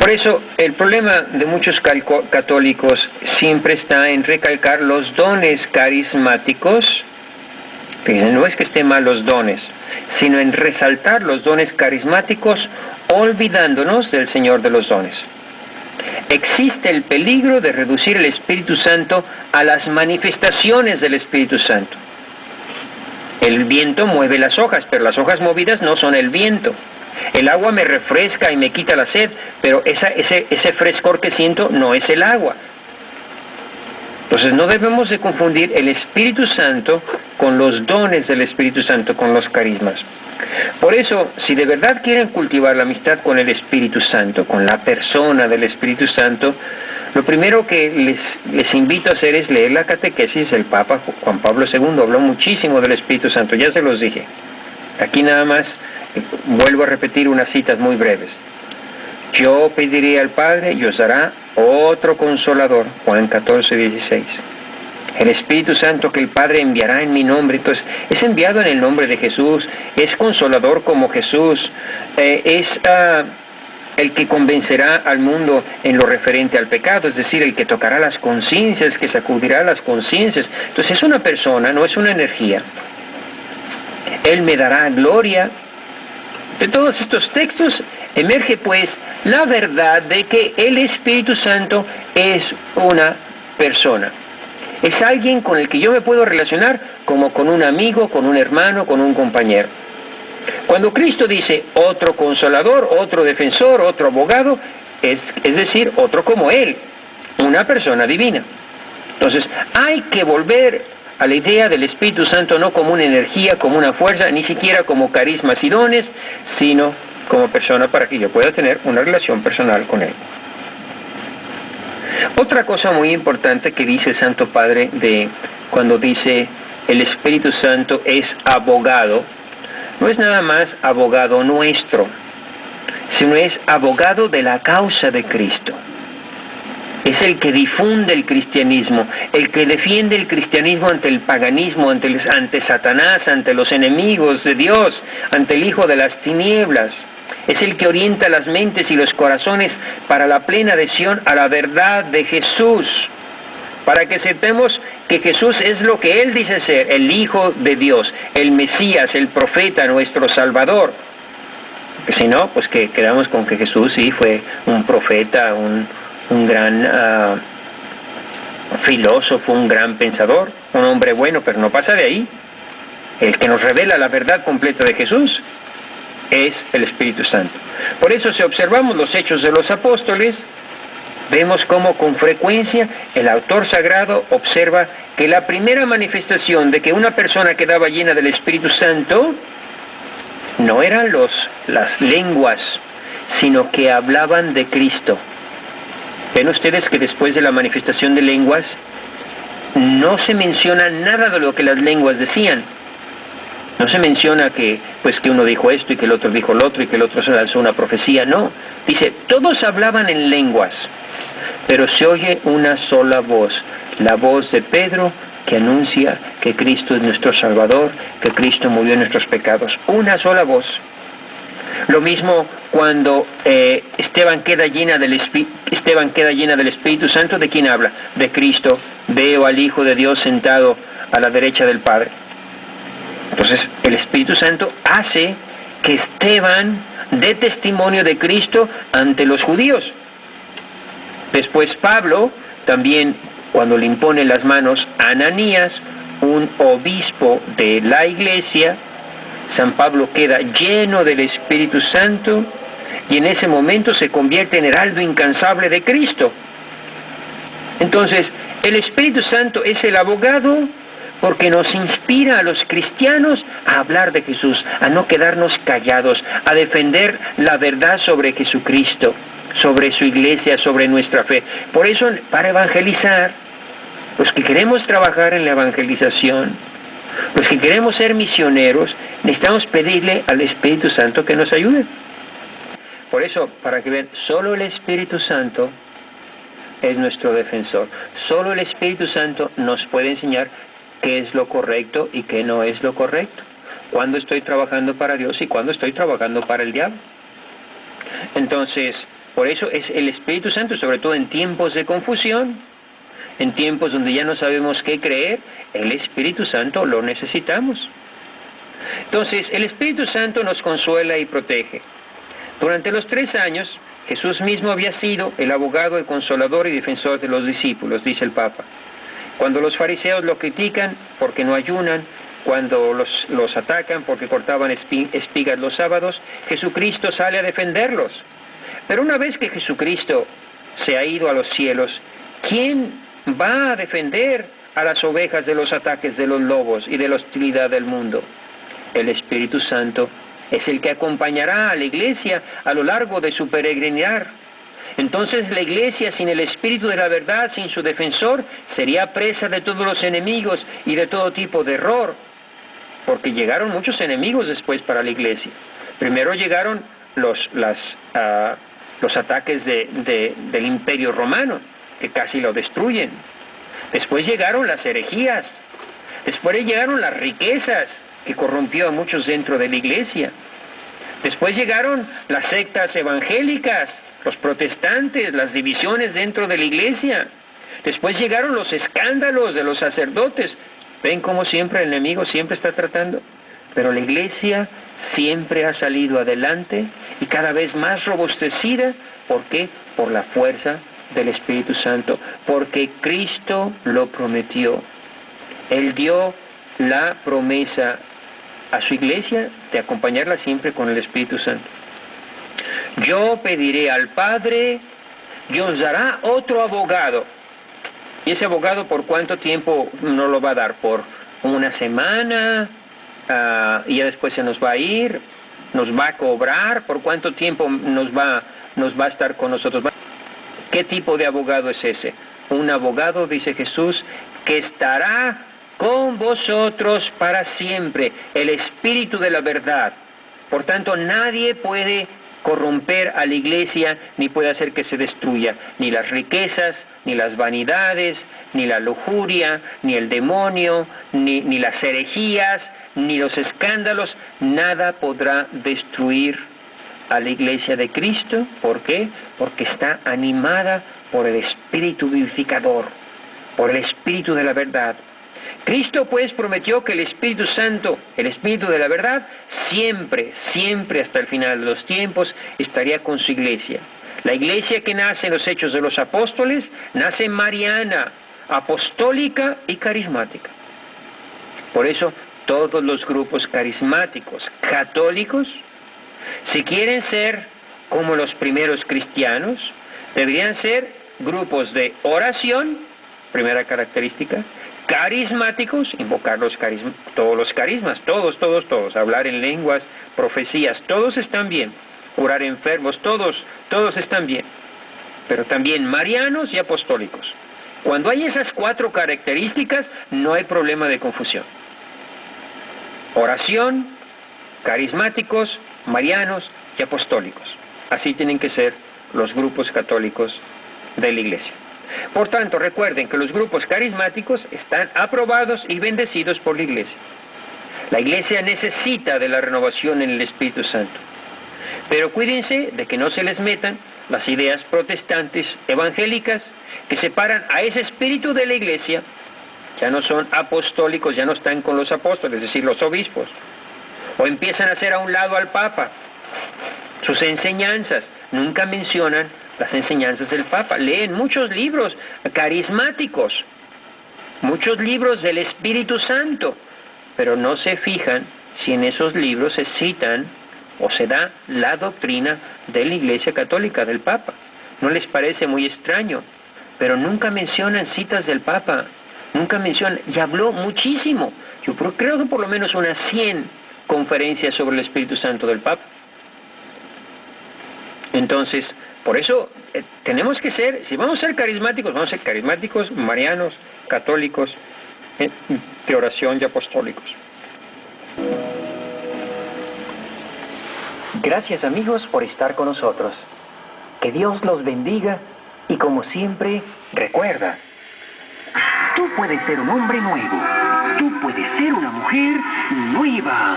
Por eso, el problema de muchos católicos siempre está en recalcar los dones carismáticos. Fíjense, no es que estén mal los dones, sino en resaltar los dones carismáticos, olvidándonos del Señor de los dones. Existe el peligro de reducir el Espíritu Santo a las manifestaciones del Espíritu Santo. El viento mueve las hojas, pero las hojas movidas no son el viento. El agua me refresca y me quita la sed, pero ese frescor que siento no es el agua. Entonces no debemos de confundir el Espíritu Santo con los dones del Espíritu Santo, con los carismas. Por eso, si de verdad quieren cultivar la amistad con el Espíritu Santo, con la persona del Espíritu Santo, lo primero que les invito a hacer es leer la catequesis del Papa Juan Pablo II. Habló muchísimo del Espíritu Santo, ya se los dije. Aquí nada más vuelvo a repetir unas citas muy breves. Yo pediré al Padre y os dará otro consolador, Juan 14:16. El Espíritu Santo que el Padre enviará en mi nombre, entonces es enviado en el nombre de Jesús, es consolador como Jesús, es el que convencerá al mundo en lo referente al pecado, es decir, el que tocará las conciencias, que sacudirá las conciencias. Entonces es una persona, no es una energía. Él me dará gloria. De todos estos textos emerge pues la verdad de que el Espíritu Santo es una persona. Es alguien con el que yo me puedo relacionar como con un amigo, con un hermano, con un compañero. Cuando Cristo dice otro consolador, otro defensor, otro abogado, es decir, otro como Él, una persona divina. Entonces, hay que volver a la idea del Espíritu Santo no como una energía, como una fuerza, ni siquiera como carismas y dones, sino como persona para que yo pueda tener una relación personal con Él. Otra cosa muy importante que dice el Santo Padre cuando dice el Espíritu Santo es abogado, no es nada más abogado nuestro, sino es abogado de la causa de Cristo. Es el que difunde el cristianismo, el que defiende el cristianismo ante el paganismo, ante Satanás, ante los enemigos de Dios, ante el hijo de las tinieblas. Es el que orienta las mentes y los corazones para la plena adhesión a la verdad de Jesús, para que sepamos que Jesús es lo que Él dice ser, el Hijo de Dios, el Mesías, el profeta, nuestro Salvador. Que si no, pues que quedamos con que Jesús sí fue un profeta, un gran filósofo, un gran pensador, un hombre bueno, pero no pasa de ahí. El que nos revela la verdad completa de Jesús es el Espíritu Santo. Por eso, si observamos los Hechos de los Apóstoles, vemos cómo con frecuencia el autor sagrado observa que la primera manifestación de que una persona quedaba llena del Espíritu Santo no eran las lenguas, sino que hablaban de Cristo. Ven ustedes que después de la manifestación de lenguas no se menciona nada de lo que las lenguas decían. No se menciona que uno dijo esto y que el otro dijo lo otro y que el otro se lanzó una profecía, no. Dice, todos hablaban en lenguas, pero se oye una sola voz, la voz de Pedro que anuncia que Cristo es nuestro Salvador, que Cristo murió en nuestros pecados. Una sola voz. Lo mismo cuando Esteban queda llena del Espíritu Santo, ¿de quién habla? De Cristo. Veo al Hijo de Dios sentado a la derecha del Padre. Entonces, el Espíritu Santo hace que Esteban dé testimonio de Cristo ante los judíos. Después Pablo, también cuando le impone las manos a Ananías, un obispo de la iglesia, San Pablo queda lleno del Espíritu Santo y en ese momento se convierte en heraldo incansable de Cristo. Entonces, el Espíritu Santo es el abogado porque nos inspira a los cristianos a hablar de Jesús, a no quedarnos callados, a defender la verdad sobre Jesucristo, sobre su iglesia, sobre nuestra fe. Por eso, para evangelizar, los que queremos trabajar en la evangelización, los que queremos ser misioneros, necesitamos pedirle al Espíritu Santo que nos ayude. Por eso, para que vean, solo el Espíritu Santo es nuestro defensor. Solo el Espíritu Santo nos puede enseñar qué es lo correcto y qué no es lo correcto. Cuándo estoy trabajando para Dios y cuándo estoy trabajando para el diablo. Entonces, Por eso es el Espíritu Santo, sobre todo en tiempos de confusión, en tiempos donde ya no sabemos qué creer, el Espíritu Santo lo necesitamos. Entonces, el Espíritu Santo nos consuela y protege. Durante los 3 años, Jesús mismo había sido el abogado, el consolador y defensor de los discípulos, dice el Papa. Cuando los fariseos lo critican porque no ayunan, cuando los atacan porque cortaban espigas los sábados, Jesucristo sale a defenderlos. Pero una vez que Jesucristo se ha ido a los cielos, ¿quién va a defender a las ovejas de los ataques de los lobos y de la hostilidad del mundo? El Espíritu Santo es el que acompañará a la iglesia a lo largo de su peregrinar. Entonces la iglesia sin el Espíritu de la verdad, sin su defensor, sería presa de todos los enemigos y de todo tipo de error, porque llegaron muchos enemigos después para la iglesia. Primero llegaron los ataques del Imperio Romano, que casi lo destruyen. Después llegaron las herejías. Después llegaron las riquezas, que corrompió a muchos dentro de la iglesia. Después llegaron las sectas evangélicas, los protestantes, las divisiones dentro de la iglesia. Después llegaron los escándalos de los sacerdotes. ¿Ven cómo siempre el enemigo siempre está tratando? Pero la iglesia siempre ha salido adelante y cada vez más robustecida. ¿Por qué? Por la fuerza del Espíritu Santo. Porque Cristo lo prometió. Él dio la promesa a su iglesia de acompañarla siempre con el Espíritu Santo. Yo pediré al Padre y os dará otro abogado. ¿Y ese abogado por cuánto tiempo nos lo va a dar? ¿Por una semana? ¿Y ya después se nos va a ir? ¿Nos va a cobrar? ¿Por cuánto tiempo nos va a estar con nosotros? ¿Qué tipo de abogado es ese? Un abogado, dice Jesús, que estará con vosotros para siempre, el Espíritu de la verdad. Por tanto, nadie puede corromper a la iglesia, ni puede hacer que se destruya, ni las riquezas, ni las vanidades, ni la lujuria, ni el demonio, ni las herejías, ni los escándalos, nada podrá destruir a la iglesia de Cristo. ¿Por qué? Porque está animada por el Espíritu vivificador, por el Espíritu de la verdad. Cristo pues prometió que el Espíritu Santo, el Espíritu de la verdad, siempre, siempre hasta el final de los tiempos estaría con su iglesia. La iglesia que nace en los Hechos de los Apóstoles, nace mariana, apostólica y carismática. Por eso todos los grupos carismáticos católicos, si quieren ser como los primeros cristianos, deberían ser grupos de oración, primera característica, carismáticos, invocar todos los carismas, todos, hablar en lenguas, profecías, todos están bien, curar enfermos, todos están bien, pero también marianos y apostólicos. Cuando hay esas 4 características, no hay problema de confusión. Oración, carismáticos, marianos y apostólicos. Así tienen que ser los grupos católicos de la iglesia. Por tanto, recuerden que los grupos carismáticos están aprobados y bendecidos por la iglesia. La iglesia necesita de la renovación en el Espíritu Santo. Pero cuídense de que no se les metan las ideas protestantes evangélicas que separan a ese espíritu de la iglesia. Ya no son apostólicos, ya no están con los apóstoles, es decir, los obispos. O empiezan a hacer a un lado al Papa. Sus enseñanzas nunca mencionan las enseñanzas del Papa. Leen muchos libros carismáticos, muchos libros del Espíritu Santo, pero no se fijan si en esos libros se citan o se da la doctrina de la Iglesia Católica, del Papa. ¿No les parece muy extraño? Pero nunca mencionan citas del Papa, nunca mencionan, y habló muchísimo. Yo creo que por lo menos unas 100 conferencias sobre el Espíritu Santo del Papa. Entonces, por eso tenemos que ser, si vamos a ser carismáticos, vamos a ser carismáticos, marianos, católicos, de oración y apostólicos. Gracias amigos por estar con nosotros. Que Dios los bendiga y como siempre, recuerda, tú puedes ser un hombre nuevo, tú puedes ser una mujer nueva.